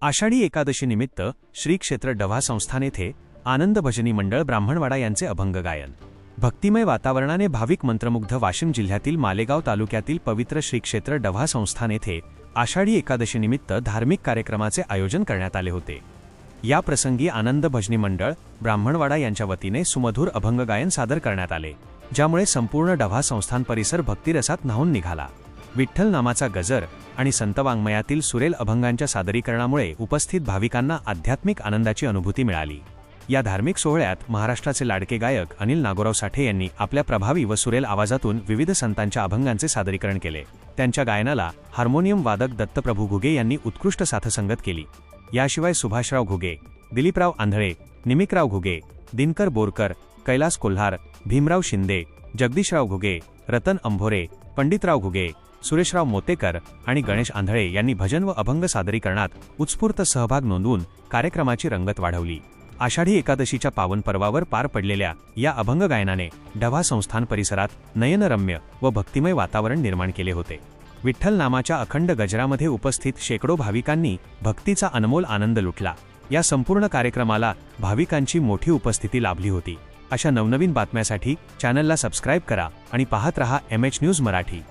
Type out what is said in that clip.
आषाढी एकादशी निमित्त श्री क्षेत्र डव्हा संस्थान येथे आनंद भजनी मंडळ ब्राह्मणवाडा यांचे अभंग गायन. भक्तिमय वातावरणाने भाविक मंत्रमुग्ध. वाशिम जिल्ह्यातील मालेगाव तालुक्यातील पवित्र श्री क्षेत्र डव्हा संस्थान येथे आषाढी एकादशी निमित्त धार्मिक कार्यक्रमाचे आयोजन करण्यात आले होते. या प्रसंगी आनंद भजनी मंडळ ब्राह्मणवाडा यांच्या वतीने सुमधुर अभंग गायन सादर करण्यात आले, ज्यामुळे संपूर्ण डव्हा संस्थान परिसर भक्तिरसात न्हाऊन निघाला. विठ्ठल नामाचा गजर आणि संतवाङ्मयातील सुरेल अभंगांच्या सादरीकरणामुळे उपस्थित भाविकांना आध्यात्मिक आनंदाची अनुभूती मिळाली. या धार्मिक सोहळ्यात महाराष्ट्राचे लाडके गायक अनिल नागोराव साठे यांनी आपल्या प्रभावी व सुरेल आवाजातून विविध संतांच्या अभंगांचे सादरीकरण केले. त्यांच्या गायनाला हार्मोनियम वादक दत्तप्रभू घुगे यांनी उत्कृष्ट साथसंगत केली. याशिवाय सुभाषराव घुगे, दिलीपराव आंधळे, निमिकराव घुगे, दिनकर बोरकर, कैलास कोल्हार, भीमराव शिंदे, जगदीशराव घुगे, रतन अंभोरे, पंडितराव घुगे, सुरेशराव मोतेकर आणि गणेश आंधळे यांनी भजन व अभंग सादरीकरणात उत्स्फूर्त सहभाग नोंदवून कार्यक्रमाची रंगत वाढवली. आषाढी एकादशीच्या पावन पर्वावर पार पडलेल्या या अभंग गायनाने डव्हा संस्थान परिसरात नयनरम्य व भक्तिमय वातावरण निर्माण केले होते. विठ्ठल नामाच्या अखंड गजरामध्ये उपस्थित शेकडो भाविकांनी भक्तीचा अनमोल आनंद लुटला. या संपूर्ण कार्यक्रमाला भाविकांची मोठी उपस्थिती लाभली होती. अशा नवनवीन बातम्यांसाठी चॅनलला सबस्क्राईब करा आणि पाहत रहा MH न्यूज मराठी.